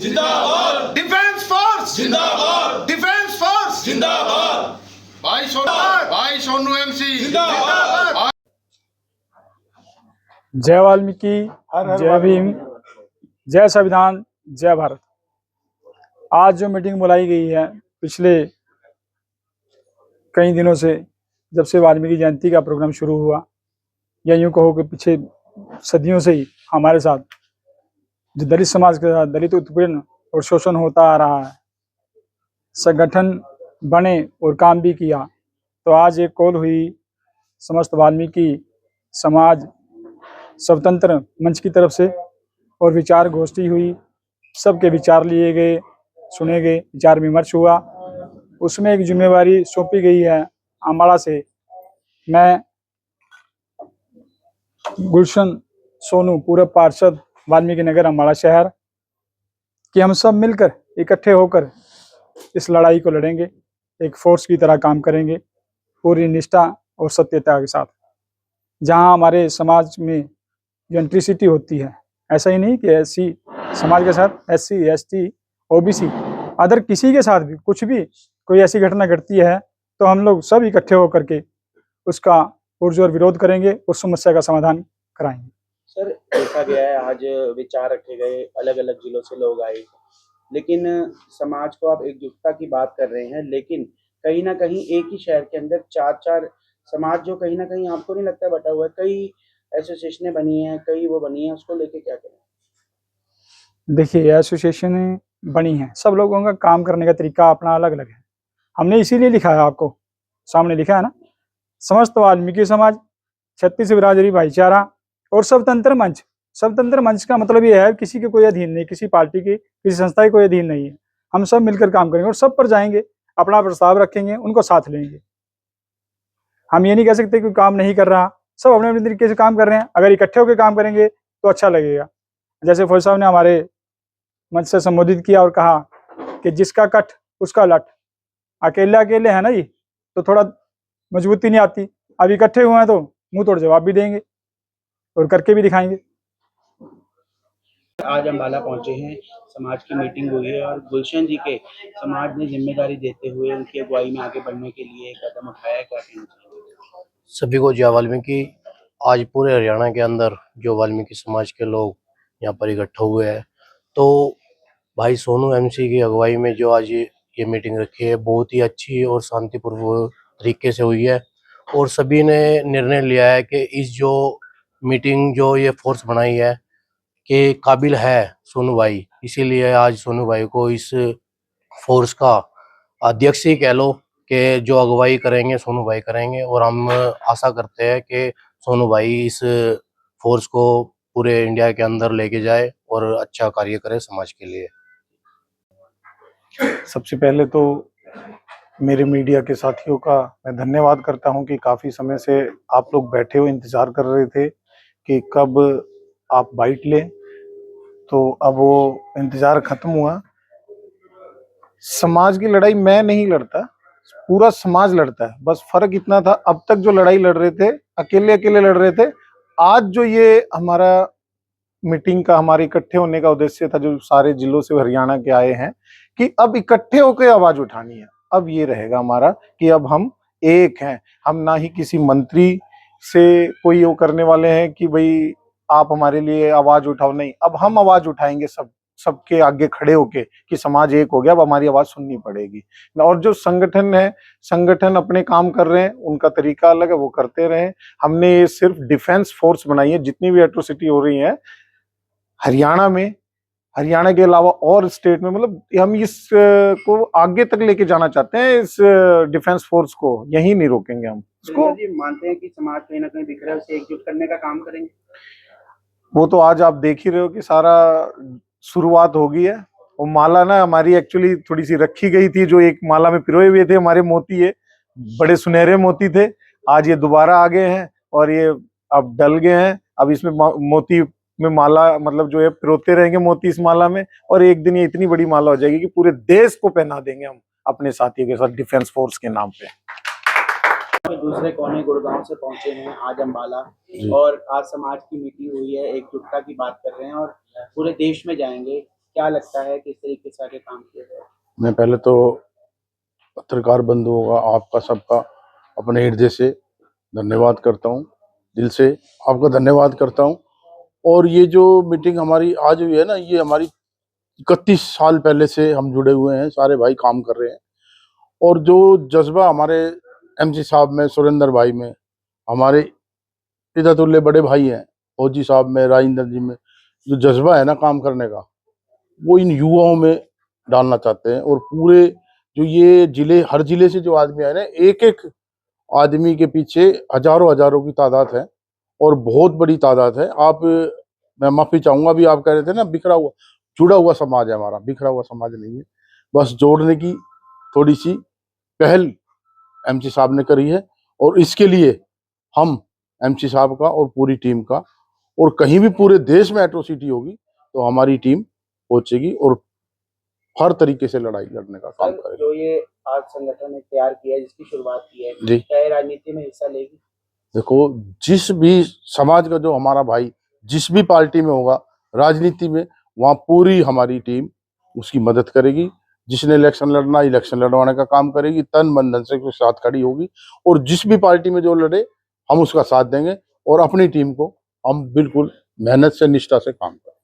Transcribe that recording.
जिंदाबाद। Defence force जिंदाबाद। Defence force जिंदाबाद। भाई सोनू एमसी जिंदाबाद। जय वाल्मीकि, जय भीम, जय संविधान, जय भारत। आज जो मीटिंग बुलाई गई है पिछले कई दिनों से, जब से वाल्मीकि जयंती का प्रोग्राम शुरू हुआ, या यूँ कहो कि पीछे सदियों से ही हमारे साथ जो दलित समाज के साथ दलित उत्पीड़न और शोषण होता आ रहा है, संगठन बने और काम भी किया। तो आज एक कॉल हुई समस्त वाल्मीकि समाज स्वतंत्र मंच की तरफ से और विचार गोष्ठी हुई। सबके विचार लिए गए, सुने गए, विचार विमर्श हुआ। उसमें एक जिम्मेवारी सौंपी गई है अम्बाड़ा से। मैं गुलशन सोनू, पूर्व पार्षद वाल्मीकि नगर अम्बाड़ा शहर, कि हम सब मिलकर इकट्ठे होकर इस लड़ाई को लड़ेंगे, एक फोर्स की तरह काम करेंगे पूरी निष्ठा और सत्यता के साथ। जहां हमारे समाज में जो एंट्रिसिटी होती है, ऐसा ही नहीं कि एससी समाज के साथ एससी, एसटी, ओबीसी, अदर किसी के साथ भी कुछ भी कोई ऐसी घटना घटती है तो हम लोग सब इकट्ठे होकर के उसका पुरजोर विरोध करेंगे, उस समस्या का समाधान कराएंगे। सर, देखा गया है आज विचार रखे गए, अलग अलग जिलों से लोग आए, लेकिन समाज को आप एकजुटता की बात कर रहे हैं, लेकिन कहीं ना कहीं एक ही शहर के अंदर चार चार समाज जो कहीं ना कहीं आपको नहीं लगता बटा हुआ है, कई एसोसिएशनें बनी हैं, कई वो बनी हैं, उसको लेके क्या करें? देखिए, एसोसिएशन बनी है, सब लोगों का काम करने का तरीका अपना अलग अलग है। हमने इसीलिए लिखा है, आपको सामने लिखा है ना, समस्त वाल्मीकि समाज, छत्तीस बिरादरी भाईचारा और स्वतंत्र मंच। स्वतंत्र मंच का मतलब ये है किसी के कोई अधीन नहीं, किसी पार्टी की, किसी संस्था के कोई अधीन नहीं है। हम सब मिलकर काम करेंगे और सब पर जाएंगे, अपना प्रस्ताव रखेंगे, उनको साथ लेंगे। हम ये नहीं कह सकते कि काम नहीं कर रहा, सब अपने अपने तरीके से काम कर रहे हैं। अगर इकट्ठे होकर काम करेंगे तो अच्छा लगेगा। जैसे फौज साहब ने हमारे मंच से संबोधित किया और कहा कि जिसका कट उसका लट। अकेले अकेले है ना जी, तो थोड़ा मजबूती नहीं आती। अब इकट्ठे हुए हैं तो मुंह तोड़ जवाब भी देंगे और करके भी दिखाएंगे। आज अम्बाला पहुंचे हैं, समाज की मीटिंग हुई है और गुलशन जी के समाज ने जिम्मेदारी देते हुए उनकी अगुवाई में आगे बढ़ने के लिए कदम उठाया, क्या कहना चाहिए? सभी को जय वाल्मीकि। आज पूरे हरियाणा के अंदर जो वाल्मीकि समाज के लोग यहाँ पर इकट्ठे हुए हैं, तो भाई सोनू एमसी की अगुवाई में जो आज ये मीटिंग रखी है, बहुत ही अच्छी और शांतिपूर्ण तरीके से हुई है। और सभी ने निर्णय लिया है कि इस जो मीटिंग जो ये फोर्स बनाई है कि काबिल है सोनू भाई, इसीलिए आज सोनू भाई को इस फोर्स का अध्यक्ष ही कह लो कि जो अगुवाई करेंगे सोनू भाई करेंगे। और हम आशा करते हैं कि सोनू भाई इस फोर्स को पूरे इंडिया के अंदर लेके जाए और अच्छा कार्य करे समाज के लिए। सबसे पहले तो मेरे मीडिया के साथियों का मैं धन्यवाद करता हूं कि काफ़ी समय से आप लोग बैठे हुए इंतज़ार कर रहे थे कि कब आप बाइट लें, तो अब वो इंतज़ार ख़त्म हुआ। समाज की लड़ाई मैं नहीं लड़ता, पूरा समाज लड़ता है। बस फ़र्क इतना था, अब तक जो लड़ाई लड़ रहे थे अकेले अकेले लड़ रहे थे। आज जो ये हमारा मीटिंग का, हमारे इकट्ठे होने का उद्देश्य था, जो सारे जिलों से हरियाणा के आए हैं, कि अब इकट्ठे होकर आवाज उठानी है। अब ये रहेगा हमारा कि अब हम एक हैं। हम ना ही किसी मंत्री से कोई वो करने वाले हैं कि भाई आप हमारे लिए आवाज उठाओ, नहीं। अब हम आवाज उठाएंगे सबके आगे खड़े होके कि समाज एक हो गया, अब हमारी आवाज सुननी पड़ेगी। और जो संगठन है, संगठन अपने काम कर रहे हैं, उनका तरीका अलग है, वो करते रहे। हमने ये सिर्फ डिफेंस फोर्स बनाई है। जितनी भी एट्रोसिटी हो रही है हरियाणा में, हरियाणा के अलावा और स्टेट में, मतलब हम इस को आगे तक लेके जाना चाहते हैं। इस डिफेंस फोर्स को यहीं नहीं रोकेंगे हम इसको। जी मानते हैं कि समाज कहीं ना कहीं बिखरा है, उसे एकजुट करने का काम करेंगे। वो तो आज आप देख ही रहे हो कि सारा शुरुआत हो गई है। वो माला ना हमारी एक्चुअली थोड़ी सी रखी गई थी, जो एक माला में पिरोए हुए थे हमारे मोती, ये बड़े सुनहरे मोती थे। आज ये दोबारा आ गए हैं और ये अब डल गए हैं। अब इसमें मोती में माला, मतलब जो है पिरोते रहेंगे मोती इस माला में, और एक दिन ये इतनी बड़ी माला हो जाएगी कि पूरे देश को पहना देंगे हम अपने साथियों के साथ डिफेंस फोर्स के नाम पे। दूसरे कोने गुड़गांव से पहुंचे हैं आज अम्बाला, और आज समाज की मीटिंग हुई है, एकजुटता की बात कर रहे हैं और पूरे देश में जाएंगे। क्या लगता है किस तरीके से आगे काम किया जाए? मैं पहले तो पत्रकार बंधुओं का, आपका सबका अपने हृदय से धन्यवाद करता हूँ, दिल से आपका धन्यवाद करता हूँ। और ये जो मीटिंग हमारी आज हुई है ना, ये हमारी 31 साल पहले से हम जुड़े हुए हैं, सारे भाई काम कर रहे हैं। और जो जज्बा हमारे एमसी साहब में, सुरेंद्र भाई में, हमारे पितातुल्य बड़े भाई हैं फौजी साहब में, राजेंद्र जी में, जो जज्बा है ना काम करने का, वो इन युवाओं में डालना चाहते हैं। और पूरे जो ये जिले, हर जिले से जो आदमी आए ना, एक एक आदमी के पीछे हजारों हजारों की तादाद है और बहुत बड़ी तादाद है। आप, मैं माफी चाहूंगा, भी आप कह रहे थे ना बिखरा हुआ, जुड़ा हुआ समाज है हमारा, बिखरा हुआ समाज नहीं है। बस जोड़ने की थोड़ी सी पहल एमसी साहब ने करी है और इसके लिए हम एमसी साहब का और पूरी टीम का, और कहीं भी पूरे देश में एट्रोसिटी होगी तो हमारी टीम पहुंचेगी और हर तरीके से लड़ाई लड़ने का काम सर, करेगी। जो ये आज संगठन ने तैयार किया है, जिसकी शुरुआत की है, जी। क्या ये राजनीति में हिस्सा लेगी? देखो, जिस भी समाज का जो हमारा भाई जिस भी पार्टी में होगा, राजनीति में, वहाँ पूरी हमारी टीम उसकी मदद करेगी। जिसने इलेक्शन लड़ना, इलेक्शन लड़वाने का काम करेगी, तन मन धन से उसके साथ खड़ी होगी। और जिस भी पार्टी में जो लड़े, हम उसका साथ देंगे और अपनी टीम को हम बिल्कुल मेहनत से, निष्ठा से काम करेंगे।